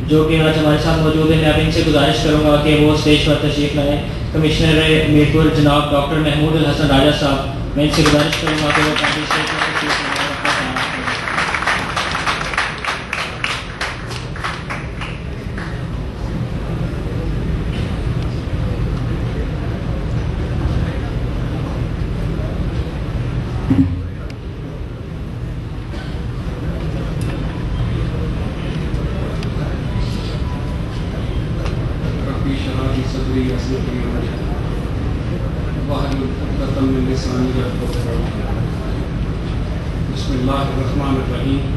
جو کہ آج ہمارے ساتھ موجود ہیں. میں اب ان سے گزارش کروں گا کہ وہ اسٹیج پر تشریف لائیں. کمشنر میرپور جناب ڈاکٹر محمود الحسن راجہ صاحب, میں ان سے گزارش کروں گا کہ وہ اسٹیج پر تشریف لائیں. بسم اللہ الرحمن الرحیم.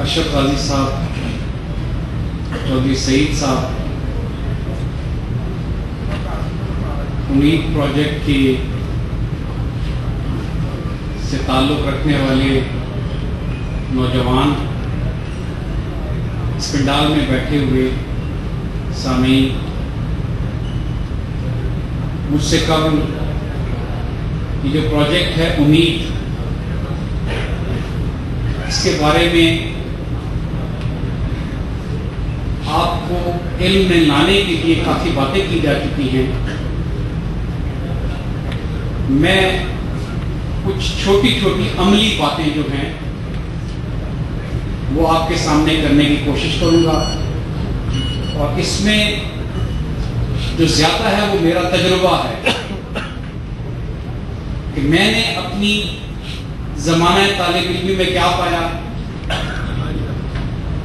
اشرف غازی صاحب, چودھری سعید صاحب, امید پروجیکٹ کی سے تعلق رکھنے والے نوجوان, اس پنڈال میں بیٹھے ہوئے سامعین, مجھ سے قبل یہ جو پروجیکٹ ہے امید, اس کے بارے میں آپ کو علم میں لانے کے لیے کافی باتیں کی جا چکی ہیں. میں کچھ چھوٹی چھوٹی عملی باتیں جو ہیں وہ آپ کے سامنے کرنے کی کوشش کروں گا, اور اس میں جو زیادہ ہے وہ میرا تجربہ ہے کہ میں نے اپنی زمانہ طالب علمی میں کیا پایا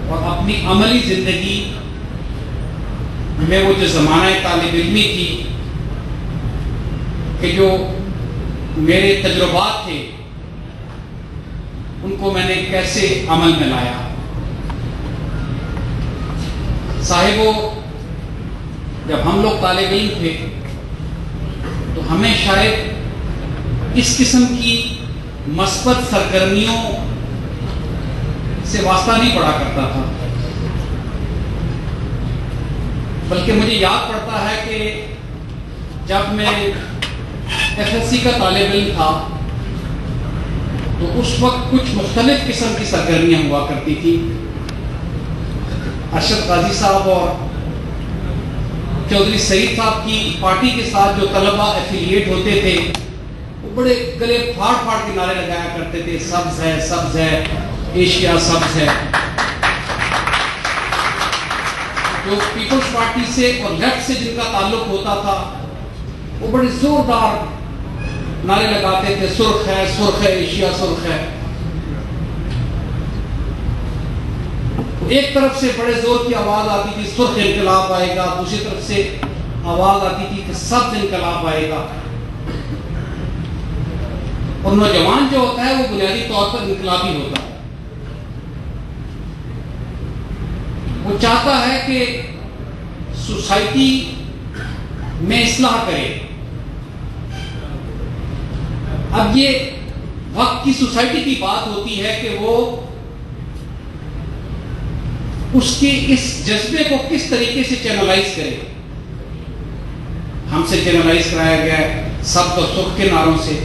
اور اپنی عملی زندگی میں وہ جو زمانہ طالب علمی تھی کہ جو میرے تجربات تھے ان کو میں نے کیسے عمل میں لایا. صاحبو, جب ہم لوگ طالب علم تھے تو ہمیں شاید اس قسم کی مثبت سرگرمیوں سے واسطہ نہیں پڑا کرتا تھا, بلکہ مجھے یاد پڑتا ہے کہ جب میں ایف ایس سی کا طالب علم تھا تو اس وقت کچھ مختلف قسم کی سرگرمیاں ہوا کرتی تھی. اشرف غازی صاحب اور چودھری سعید صاحب کی پارٹی کے ساتھ جو طلبہ ایفیلیٹ ہوتے تھے وہ بڑے گلے پھاڑ پھاڑ کے نعرے لگایا کرتے تھے, سبز ہے, سبز ہے, ایشیا سبز ہے. جو پیپلز پارٹی سے اور لیفٹ سے جن کا تعلق ہوتا تھا وہ بڑے زوردار نعرے لگاتے تھے, سرخ ہے, سرخ ہے, ایشیا سرخ ہے. ایک طرف سے بڑے زور کی آواز آتی تھی سرخ انقلاب آئے گا, دوسری طرف سے آواز آتی تھی کہ سبز انقلاب آئے گا. اور نوجوان جو ہوتا ہے وہ بنیادی طور پر انقلابی ہوتا ہے, وہ چاہتا ہے کہ سوسائٹی میں اصلاح کرے. اب یہ وقت کی سوسائٹی کی بات ہوتی ہے کہ وہ اس کے اس جذبے کو کس طریقے سے چینلائز کرے. ہم سے چینلائز کرایا گیا ہے سبز اور سرخ کے نعروں سے,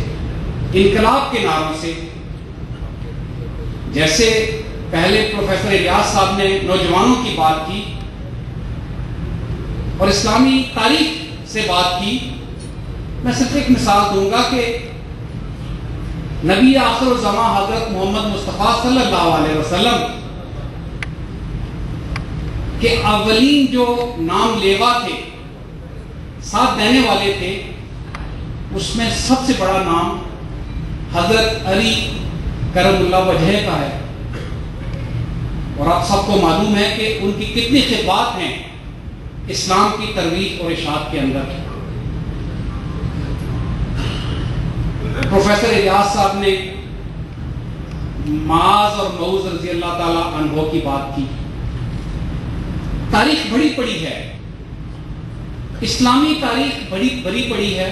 انقلاب کے نعروں سے. جیسے پہلے پروفیسر الیاس صاحب نے نوجوانوں کی بات کی اور اسلامی تاریخ سے بات کی, میں صرف ایک مثال دوں گا کہ نبی آخر الزمان حضرت محمد مصطفیٰ صلی اللہ علیہ وسلم کہ اولین جو نام لیوا تھے, ساتھ دینے والے تھے, اس میں سب سے بڑا نام حضرت علی کرم اللہ وجہ کا ہے. اور آپ سب کو معلوم ہے کہ ان کی کتنی خدمات ہیں اسلام کی ترویج اور اشاعت کے اندر. پروفیسر الیاس صاحب نے معاذ اور معوذ رضی اللہ تعالی عنہ کی بات کی. تاریخ بڑی پڑی ہے, اسلامی تاریخ بڑی پڑی ہے,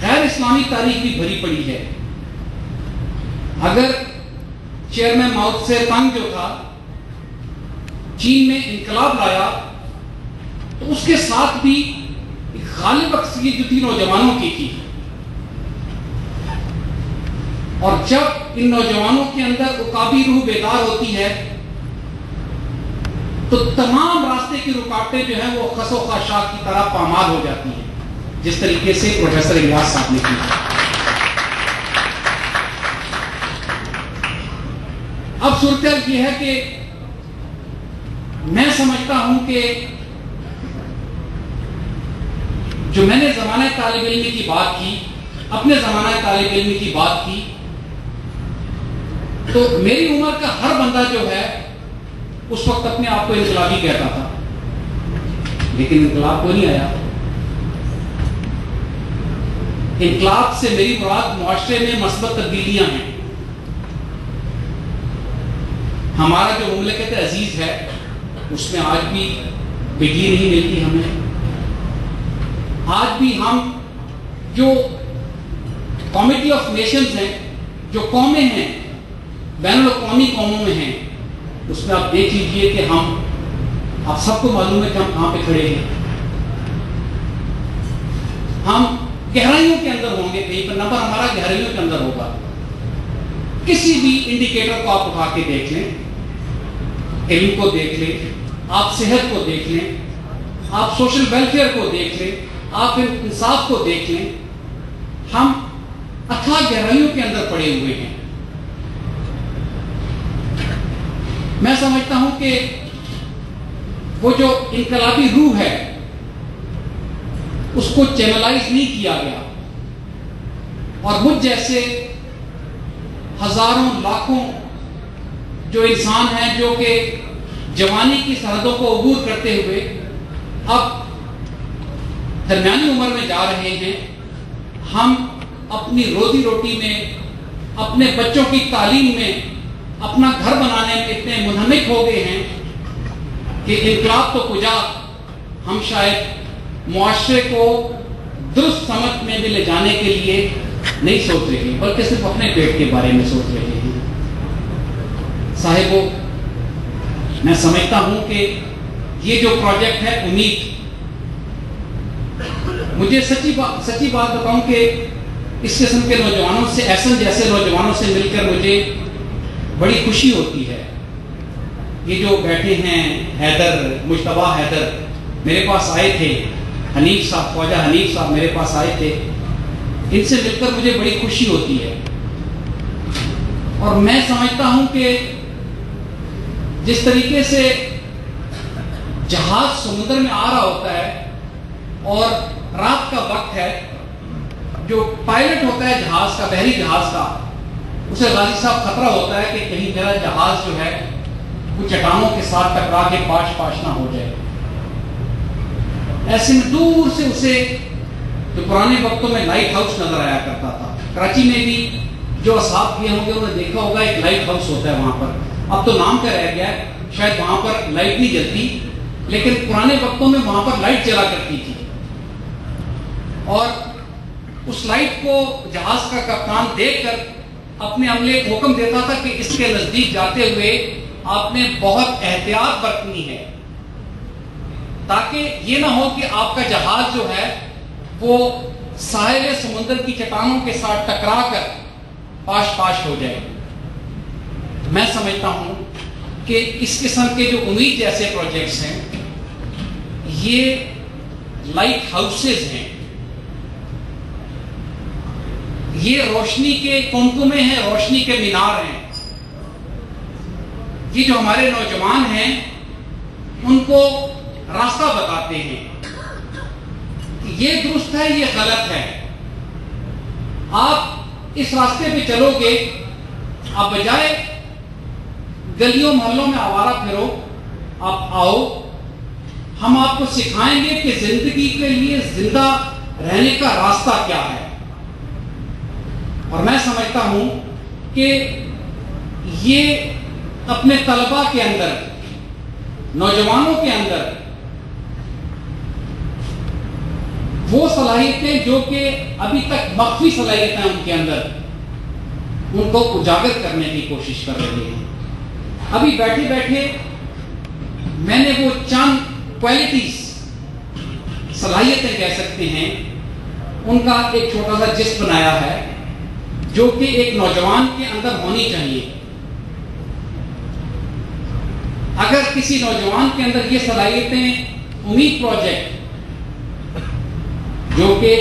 غیر اسلامی تاریخ بھی بڑی پڑی ہے. اگر چیئرمین ماؤ سے تنگ جو تھا چین میں انقلاب لایا تو اس کے ساتھ بھی ایک غالب اکثریت جو تھی نوجوانوں کی تھی. اور جب ان نوجوانوں کے اندر عقابی روح بیدار ہوتی ہے تو تمام راستے کی رکاوٹیں جو ہیں وہ خس و خاشاک کی طرح پامال ہو جاتی ہیں، جس طریقے سے پروفیسر الیاس صاحب نے کی۔ اب صورتحال یہ ہے کہ میں سمجھتا ہوں کہ جو میں نے زمانہ طالب علمی کی بات کی، اپنے زمانہ طالب علمی کی بات کی، تو میری عمر کا ہر بندہ جو ہے اس وقت اپنے آپ کو انقلابی کہتا تھا، لیکن انقلاب کو نہیں آیا۔ انقلاب سے میری مراد معاشرے میں مثبت تبدیلیاں ہیں۔ ہمارا جو مملکت عزیز ہے اس میں آج بھی بجلی نہیں ملتی ہمیں، آج بھی ہم جو کمیٹی آف نیشنز ہیں، جو قومیں ہیں بین الاقوامی قوموں میں ہیں، اس میں آپ دیکھ لیجئے کہ آپ سب کو معلوم ہے کہ ہم کہاں پہ کھڑے ہیں۔ ہم گہرائیوں کے اندر ہوں گے، کہیں پر نمبر ہمارا گہرائیوں کے اندر ہوگا۔ کسی بھی انڈیکیٹر کو آپ اٹھا کے دیکھ لیں، علم کو دیکھ لیں، آپ صحت کو دیکھ لیں، آپ سوشل ویلفیئر کو دیکھ لیں، آپ انصاف کو دیکھ لیں، ہم اتھاہ گہرائیوں کے اندر پڑے ہوئے ہیں۔ میں سمجھتا ہوں کہ وہ جو انقلابی روح ہے اس کو چینلائز نہیں کیا گیا، اور مجھ جیسے ہزاروں لاکھوں جو انسان ہیں جو کہ جوانی کی سرحدوں کو عبور کرتے ہوئے اب درمیانی عمر میں جا رہے ہیں، ہم اپنی روزی روٹی میں، اپنے بچوں کی تعلیم میں، اپنا گھر بنانے میں اتنے منہمک ہو گئے ہیں کہ انقلاب تو کجا، ہم شاید معاشرے کو درست سمت میں بھی لے جانے کے لیے نہیں سوچ رہے ہیں، بلکہ صرف اپنے پیٹ کے بارے میں سوچ رہے ہیں۔ صاحبو، میں سمجھتا ہوں کہ یہ جو پروجیکٹ ہے امید، مجھے سچی بات بتاؤں کہ اس قسم کے نوجوانوں سے، احسن جیسے نوجوانوں سے مل کر مجھے بڑی خوشی ہوتی ہے۔ یہ جو بیٹھے ہیں حیدر، مجتبیٰ حیدر میرے پاس آئے تھے، حنیف صاحب، خواجہ حنیف صاحب میرے پاس آئے تھے، ان سے مل کر مجھے بڑی خوشی ہوتی ہے۔ اور میں سمجھتا ہوں کہ جس طریقے سے جہاز سمندر میں آ رہا ہوتا ہے اور رات کا وقت ہے، جو پائلٹ ہوتا ہے جہاز کا، بحری جہاز کا، اسے غازی صاحب خطرہ ہوتا ہے کہ کہیں میرا جہاز جو ہے وہ چٹانوں کے ساتھ ٹکرا کے پاش نہ ہو جائے۔ ایسے میں دور سے اسے جو پرانے وقتوں میں لائٹ ہاؤس نظر آیا کرتا تھا، کراچی میں بھی جو اصحاب کیے ہوں گے انہوں نے دیکھا ہوگا ایک لائٹ ہاؤس ہوتا ہے وہاں پر، اب تو نام کا رہ گیا ہے، شاید وہاں پر لائٹ نہیں جلتی، لیکن پرانے وقتوں میں وہاں پر لائٹ جلا کرتی تھی، اور اس لائٹ کو جہاز کا کپتان دیکھ کر اپنے عملے کو حکم دیتا تھا کہ اس کے نزدیک جاتے ہوئے آپ نے بہت احتیاط برتنی ہے، تاکہ یہ نہ ہو کہ آپ کا جہاز جو ہے وہ ساحل سمندر کی چٹانوں کے ساتھ ٹکرا کر پاش ہو جائے۔ میں سمجھتا ہوں کہ اس قسم کے جو امید جیسے پروجیکٹس ہیں یہ لائٹ ہاؤسز ہیں، یہ روشنی کے کمکمے ہیں، روشنی کے مینار ہیں۔ یہ جو ہمارے نوجوان ہیں ان کو راستہ بتاتے ہیں کہ یہ درست ہے، یہ غلط ہے، آپ اس راستے پہ چلو گے، آپ بجائے گلیوں محلوں میں آوارہ پھرو، آپ آؤ، ہم آپ کو سکھائیں گے کہ زندگی کے لیے زندہ رہنے کا راستہ کیا ہے۔ اور میں سمجھتا ہوں کہ یہ اپنے طلباء کے اندر، نوجوانوں کے اندر وہ صلاحیتیں جو کہ ابھی تک مخفی صلاحیتیں ان کے اندر، ان کو اجاگر کرنے کی کوشش کر رہے ہیں۔ ابھی بیٹھے بیٹھے میں نے وہ چند کوالٹیز، صلاحیتیں کہہ سکتے ہیں، ان کا ایک چھوٹا سا جسٹ بنایا ہے جو کہ ایک نوجوان کے اندر ہونی چاہیے. اگر کسی نوجوان کے اندر یہ صلاحیتیں امید پروجیکٹ جو کہ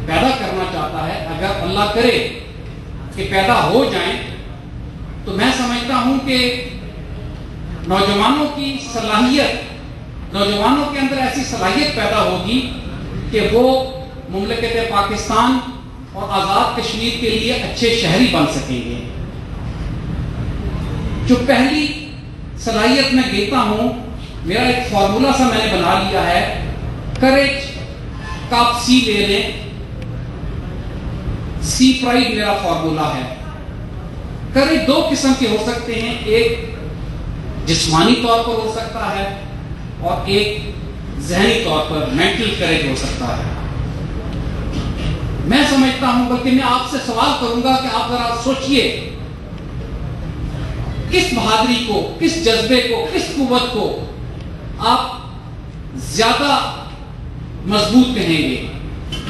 پیدا کرنا چاہتا ہے، اگر اللہ کرے کہ پیدا ہو جائیں، تو میں سمجھتا ہوں کہ نوجوانوں کی صلاحیت، نوجوانوں کے اندر ایسی صلاحیت پیدا ہوگی کہ وہ مملکت پاکستان اور آزاد کشمیر کے لیے اچھے شہری بن سکیں گے. جو پہلی صلاحیت میں دیتا ہوں، میرا ایک فارمولا سا میں نے بنا لیا ہے، کریج کا آپ سی لے لیں، سی پرائڈ میرا فارمولا ہے. کریج دو قسم کے ہو سکتے ہیں، ایک جسمانی طور پر ہو سکتا ہے اور ایک ذہنی طور پر مینٹل کریج ہو سکتا ہے. میں سمجھتا ہوں، بلکہ میں آپ سے سوال کروں گا کہ آپ ذرا سوچئے، کس بہادری کو، کس جذبے کو، کس قوت کو آپ زیادہ مضبوط کہیں گے؟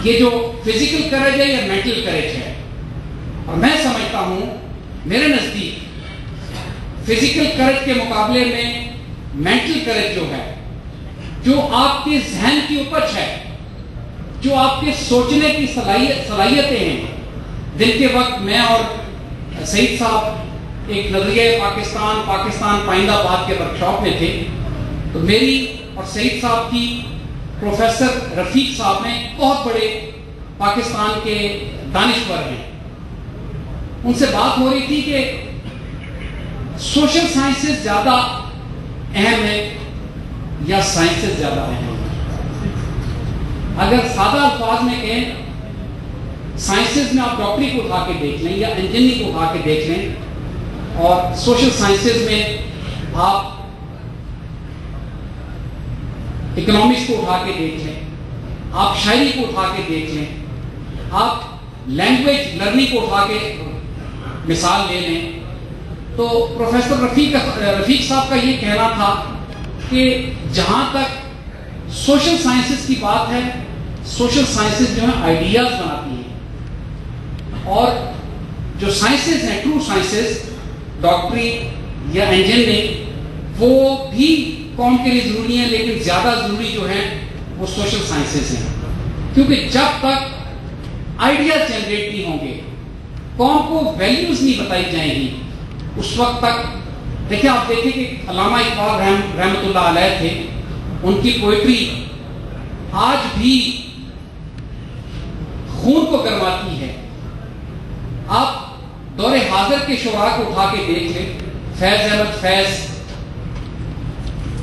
یہ جو فزیکل کریج ہے یا مینٹل کریج ہے؟ اور میں سمجھتا ہوں، میرے نزدیک فزیکل کریج کے مقابلے میں مینٹل کریج جو ہے، جو آپ کے ذہن کی اپج ہے، جو آپ کے سوچنے کی صلاحیتیں ہیں. دن کے وقت میں اور سعید صاحب ایک نظریہ پاکستان پائندہ باد کے ورکشاپ میں تھے، تو میری اور سعید صاحب کی پروفیسر رفیق صاحب میں بہت بڑے پاکستان کے دانشور ہیں، ان سے بات ہو رہی تھی کہ سوشل سائنسز زیادہ اہم ہے یا سائنسز زیادہ اہم ہے؟ اگر سادہ الفاظ میں کہیں، سائنسز میں آپ ڈاکٹری کو اٹھا کے دیکھ لیں یا انجینئرنگ کو اٹھا کے دیکھ لیں، اور سوشل سائنسز میں آپ اکنامکس کو اٹھا کے دیکھ لیں، آپ شاعری کو اٹھا کے دیکھ لیں، آپ لینگویج لرننگ کو اٹھا کے مثال لے لیں، تو پروفیسر رفیق صاحب کا یہ کہنا تھا کہ جہاں تک سوشل سائنسز کی بات ہے، سوشل سائنسز جو ہیں آئیڈیاز بناتی ہیں، اور جو سائنسز ہیں، ٹرو سائنسز، ڈاکٹری یا انجینئرنگ، وہ بھی قوم کے لیے ضروری ہیں، لیکن زیادہ ضروری جو ہیں وہ سوشل سائنسز ہیں. کیونکہ جب تک آئیڈیاز جنریٹ نہیں ہوں گے، قوم کو ویلیوز نہیں بتائی جائیں گی، اس وقت تک دیکھیں، آپ دیکھیں کہ علامہ اقبال رحمۃ اللہ علیہ تھے، ان کی پوئٹری آج بھی خون کو گرماتی ہے. آپ دور حاضر کے شعراء کو اٹھا کے دیکھ لیں، فیض احمد فیض،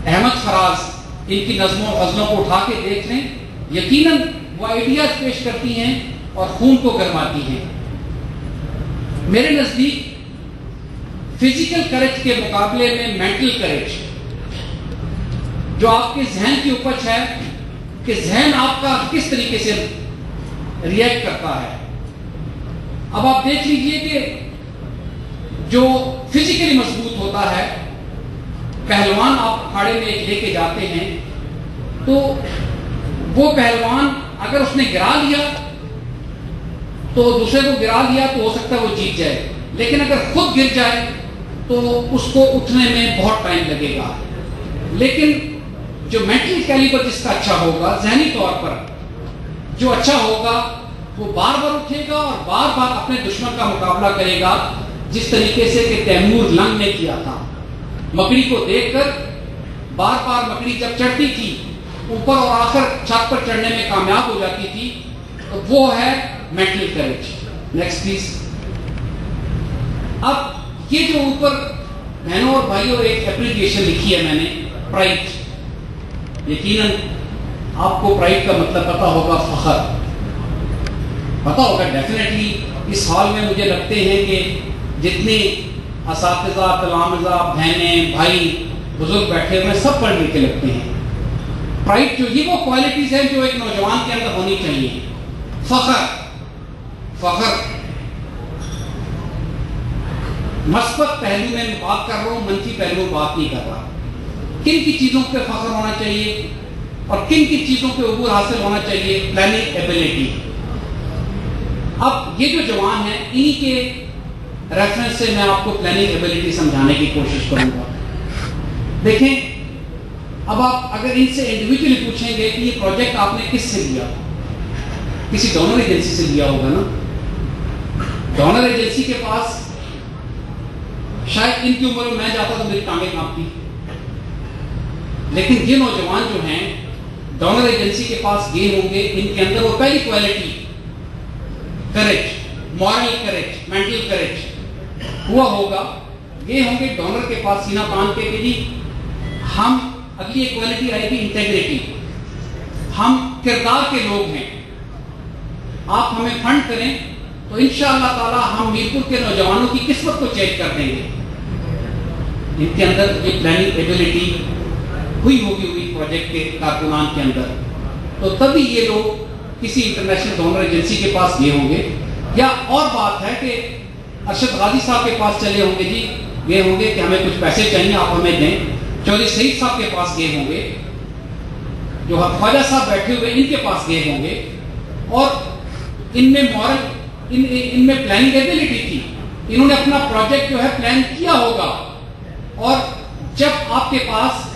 احمد فراز، ان کی نظموں و غزلوں کو اٹھا کے دیکھ لیں، یقیناً وہ آئیڈیاز پیش کرتی ہیں اور خون کو گرماتی ہیں. میرے نزدیک فزیکل کریج کے مقابلے میں مینٹل کریج، جو آپ کے ذہن کی اپج ہے کہ ذہن آپ کا کس طریقے سے ریئیکٹ کرتا ہے. اب آپ دیکھ لیجئے کہ جو فزیکلی مضبوط ہوتا ہے، پہلوان آپ اکھاڑے میں ایک لے کے جاتے ہیں، تو وہ پہلوان اگر اس نے گرا لیا تو دوسرے کو گرا لیا تو ہو سکتا ہے وہ جیت جائے، لیکن اگر خود گر جائے تو اس کو اٹھنے میں بہت ٹائم لگے گا. لیکن جو مینٹل کیلیبر جس کا اچھا ہوگا، ذہنی طور پر جو اچھا ہوگا، وہ بار بار اٹھے گا اور بار بار اپنے دشمن کا مقابلہ کرے گا، جس طریقے سے کہ تیمور لنگ نے کیا تھا. مکڑی کو دیکھ کر بار بار مکڑی جب چڑھتی تھی اوپر اور آخر چھت پر چڑھنے میں کامیاب ہو جاتی تھی، تو وہ ہے مینٹل کریج. Next please. اب یہ جو اوپر بہنوں اور بھائیوں ایک اپریشیشن لکھی ہے میں نے، پرائڈ. یقیناً آپ کو پرائڈ کا مطلب پتا ہوگا، فخر پتا ہوگا ڈیفینیٹلی. اس ہال میں مجھے لگتے ہیں کہ جتنے اساتذہ، تلامذہ، بہنیں، بھائی، بزرگ بیٹھے ہوئے سب پڑھ لکھ کے لگتے ہیں. پرائڈ جو یہ وہ کوالٹیز ہیں جو ایک نوجوان کے اندر ہونی چاہیے. فخر مثبت پہلو میں بات کر رہا ہوں، منفی پہلو میں بات نہیں کر رہا. کن کی چیزوں پہ فخر ہونا چاہیے اور کن کی چیزوں پہ عبور حاصل ہونا چاہیے؟ Planning ability. اب یہ جو جوان ہیں انہی کے ریفرنس سے میں آپ کو پلاننگ ایبلٹی سمجھانے کی کوشش کروں گا. دیکھیں اب آپ اگر ان سے انڈیویجولی پوچھیں گے کہ یہ پروجیکٹ آپ نے کس سے لیا, کسی ڈونر ایجنسی سے لیا ہوگا نا. ڈونر ایجنسی کے پاس شاید ان کی عمر میں میں جاتا تو میری ٹانگیں کانپتی, لیکن یہ نوجوان جو ہیں ڈونر ایجنسی کے پاس گئے ہوں گے, ان کے اندر وہ پہلی quality courage, moral courage, mental courage ہوا ہوگا. یہ ہوں گے ڈونر کے پاس سینہ تان کے کہ جی ہم, اگلی ایک کوالٹی آئے گی انٹیگریٹی, ہم کردار کے لوگ ہیں, آپ ہمیں فنڈ کریں تو انشاءاللہ تعالی ہم میرپور کے نوجوانوں کی قسمت کو چینج کر دیں گے. ان کے اندر یہ پلاننگ ایبلٹی ہوئی ہوگی پروجیکٹ کے کارکنان کے اندر, تو تبھی یہ لوگ کسی انٹرنیشنل ڈونر ایجنسی کے پاس گئے ہوں گے. یا اور بات ہے کہ ارشد غازی صاحب کے پاس چلے ہوں گے, جی گئے ہوں گے کہ ہمیں کچھ پیسے چاہیے آپ ہمیں دیں. چودھری سعید صاحب کے پاس گئے ہوں گے, جو خواجہ صاحب بیٹھے ہوئے ان کے پاس گئے ہوں گے, اور ان میں مورل ان میں پلاننگ ایبلٹی تھی, انہوں نے اپنا پروجیکٹ جو ہے پلان کیا ہوگا. اور جب آپ کے پاس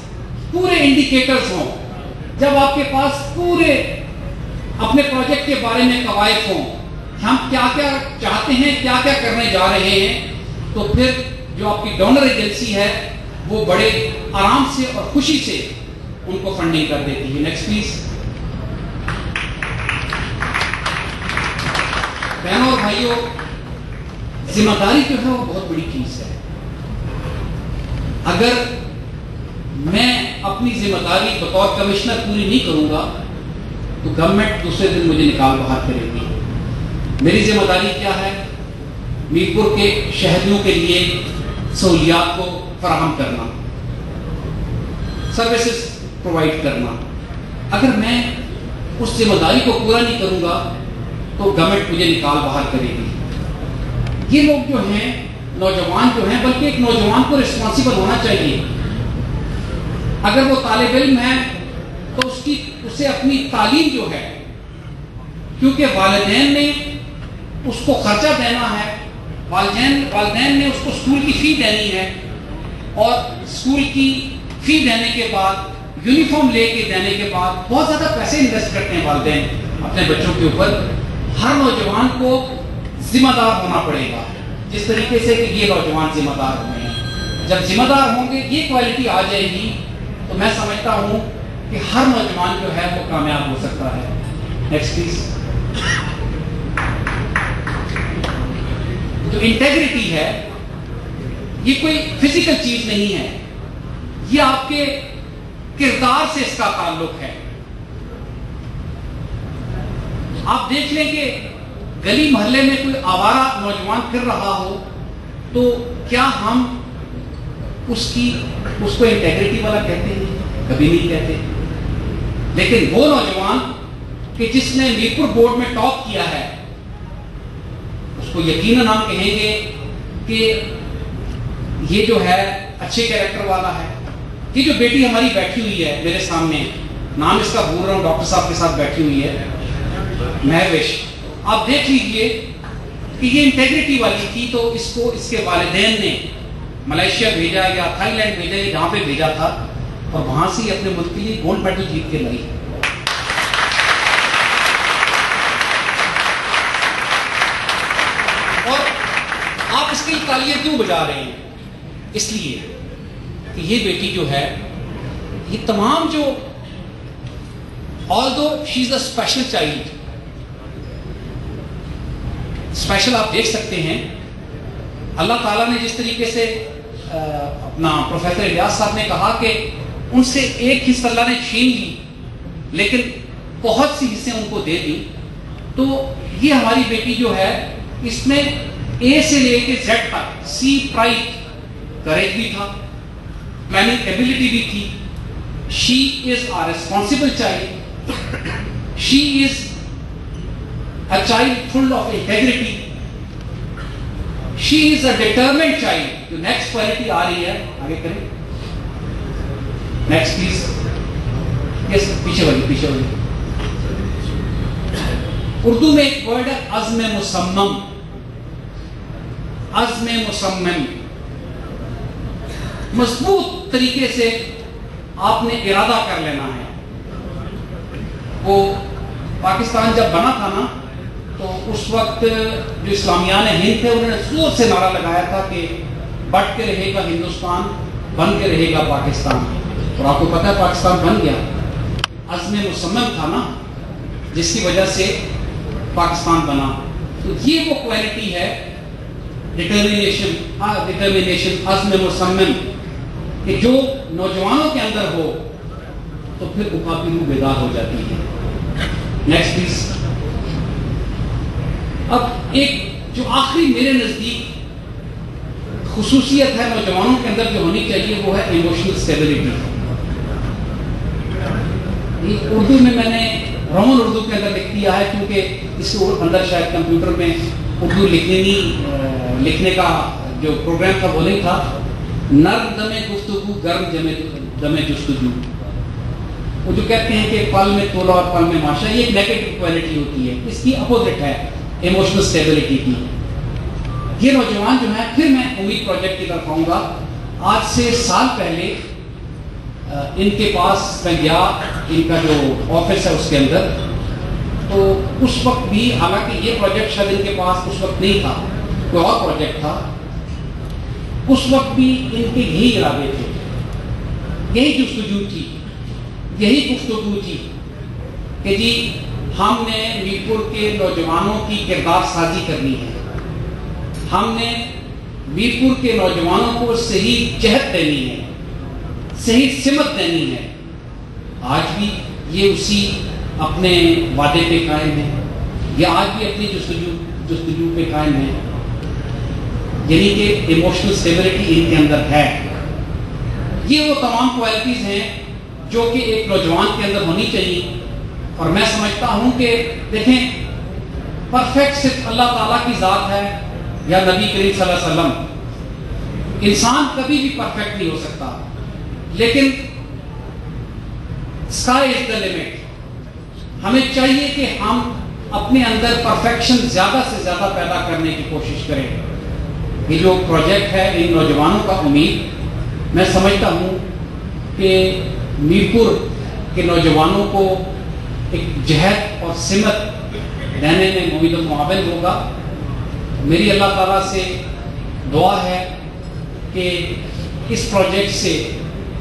پورے انڈیکیٹرز ہوں, جب آپ کے پاس پورے اپنے پروجیکٹ کے بارے میں قواعد ہوں, ہم کیا کیا چاہتے ہیں, کیا کیا کرنے جا رہے ہیں, تو پھر جو آپ کی ڈونر ایجنسی ہے وہ بڑے آرام سے اور خوشی سے ان کو فنڈنگ کر دیتی ہے. Next please. بہنوں اور بھائیوں, ذمہ داری جو ہے وہ بہت بڑی چیز ہے. اگر میں اپنی ذمہ داری بطور کمشنر پوری نہیں کروں گا تو گورنمنٹ دوسرے دن مجھے نکال باہر کرے گی. میری ذمہ داری کیا ہے؟ میرپور کے شہریوں کے لیے سہولیات کو فراہم کرنا, سروسز پرووائڈ کرنا. اگر میں اس ذمہ داری کو پورا نہیں کروں گا تو گورنمنٹ مجھے نکال باہر کرے گی. یہ لوگ جو ہیں, نوجوان جو ہیں, بلکہ ایک نوجوان کو ریسپانسیبل ہونا چاہیے. اگر وہ طالب علم ہے تو اسے اپنی تعلیم جو ہے, کیونکہ والدین نے اس کو خرچہ دینا ہے, والدین نے اس کو اسکول کی فی دینی ہے, اور اسکول کی فی دینے کے بعد یونیفارم لے کے دینے کے بعد بہت زیادہ پیسے انویسٹ کرتے ہیں والدین اپنے بچوں کے اوپر. ہر نوجوان کو ذمہ دار ہونا پڑے گا, جس طریقے سے کہ یہ نوجوان ذمہ دار ہوئے ہیں. جب ذمہ دار ہوں گے, یہ کوالٹی آ جائے گی, تو میں سمجھتا ہوں کہ ہر نوجوان جو ہے وہ کامیاب ہو سکتا ہے. Next please. جو انٹیگریٹی ہے یہ کوئی فزیکل چیز نہیں ہے, یہ آپ کے کردار سے اس کا تعلق ہے. آپ دیکھ لیں کہ گلی محلے میں کوئی آوارہ نوجوان پھر رہا ہو تو کیا ہم اس کو انٹیگریٹی والا کہتے ہیں؟ کبھی نہیں کہتے. لیکن وہ نوجوان کہ جس نے میرپور بورڈ میں ٹاپ کیا ہے, اس کو یقیناً ہم کہیں گے کہ یہ جو ہے اچھے کیریکٹر والا ہے. یہ جو بیٹی ہماری بیٹھی ہوئی ہے میرے سامنے, نام اس کا بھول رہا ہوں, ڈاکٹر صاحب کے ساتھ بیٹھی ہوئی ہے, مہوش. آپ دیکھ لیجئے کہ یہ انٹیگریٹی والی تھی, تو اس کو اس کے والدین نے ملیشیا بھیجا یا تھائی لینڈ بھیجا, یا جہاں پہ بھیجا تھا, اور وہاں سے اپنے ملک کے لیے گولڈ میڈل جیت کے لائی. اور آپ اس کی تالیاں کیوں بجا رہے ہیں؟ اس لیے کہ یہ بیٹی جو ہے, یہ تمام جو although she is a special child, special آپ دیکھ سکتے ہیں اللہ تعالیٰ نے جس طریقے سے اپنا پروفیسر الیاس صاحب نے کہا کہ ان سے ایک حصہ اللہ نے چھین لی لیکن بہت سی حصے ان کو دے دی. تو یہ ہماری بیٹی جو ہے اس میں اے سے لے کے زیڈ تک, سی پرائٹ کریج بھی تھا, پلاننگ ایبلٹی بھی تھی. She is a responsible child, she is a child full of integrity, she is a determined child. جو next quality آ رہی ہے, آگے کریں, next please, yes, پیچھے والی. اردو میں ایک ورڈ ہے عزم مصمم. عزم مصمم, مضبوط طریقے سے آپ نے ارادہ کر لینا ہے. وہ پاکستان جب بنا تھا نا تو اس وقت جو اسلامیان ہند تھے انہوں نے زور سے نعرہ لگایا تھا کہ بٹ کے رہے گا ہندوستان, بن کے رہے گا پاکستان. اور آپ کو پتا ہے پاکستان بن گیا. عزم مصمم تھا نا جس کی وجہ سے پاکستان بنا. تو یہ وہ کوالٹی ہے ڈٹرمینیشن, عزم مصمم, کہ جو نوجوانوں کے اندر ہو تو پھر اکابی روح بیدار ہو جاتی ہے. Next please. اب ایک جو آخری میرے نزدیک خصوصیت ہے نوجوانوں کے اندر جو ہونی چاہیے وہ ہے ایموشنل اسٹیبلٹی. اردو میں نے رومن اردو کے اندر لکھ دیا ہے کیونکہ اس کے اندر شاید کمپیوٹر میں اردو لکھنے کا جو پروگرام تھا وہ نہیں تھا. نرم دم گفتگو گرم دم جستجو. وہ جو کہتے ہیں کہ پل میں تولا اور پل میں ماشا, یہ ایک نیگیٹو کوالٹی ہوتی ہے. اس کی اپوزٹ ہے ایموشنل اسٹیبلٹی کی. یہ نوجوان جو ہیں, پھر میں امید پروجیکٹ کی طرف آؤں گا. آج سے سال پہلے ان کے پاس میں گیا, ان کا جو آفس ہے اس کے اندر, تو اس وقت بھی حالانکہ یہ پروجیکٹ شاید ان کے پاس اس وقت نہیں تھا, کوئی اور پروجیکٹ تھا, اس وقت بھی ان کے یہی ارادے تھے, یہی جستجو تھی, یہی گفتگو تھی کہ جی ہم نے میرپور کے نوجوانوں کی کردار سازی کرنی ہے, ہم نے میرپور کے نوجوانوں کو صحیح جہت دینی ہے, صحیح سمت دینی ہے. آج بھی یہ اسی اپنے وعدے پہ قائم ہے, یہ آج بھی اپنی جستجو پہ قائم ہے. یعنی کہ ایموشنل اسٹیبلٹی ان کے اندر ہے. یہ وہ تمام کوالٹیز ہیں جو کہ ایک نوجوان کے اندر ہونی چاہیے. اور میں سمجھتا ہوں کہ دیکھیں, پرفیکٹ صرف اللہ تعالیٰ کی ذات ہے یا نبی کریم صلی اللہ علیہ وسلم. انسان کبھی بھی پرفیکٹ نہیں ہو سکتا, لیکن اسکائی از دا لمٹ. ہمیں چاہیے کہ ہم اپنے اندر پرفیکشن زیادہ سے زیادہ پیدا کرنے کی کوشش کریں. یہ جو پروجیکٹ ہے ان نوجوانوں کا امید, میں سمجھتا ہوں کہ میرپور کے نوجوانوں کو ایک جہت اور سمت دینے میں معید و معاون ہوگا. میری اللہ تعالیٰ سے دعا ہے کہ اس پروجیکٹ سے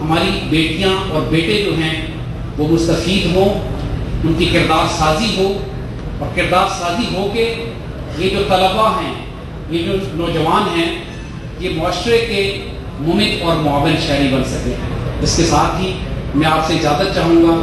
ہماری بیٹیاں اور بیٹے جو ہیں وہ مستفید ہوں, ان کی کردار سازی ہو, اور کردار سازی ہو کے یہ جو طلباء ہیں, یہ جو نوجوان ہیں, یہ معاشرے کے ممد اور معاون شہری بن سکے. اس کے ساتھ ہی میں آپ سے اجازت چاہوں گا.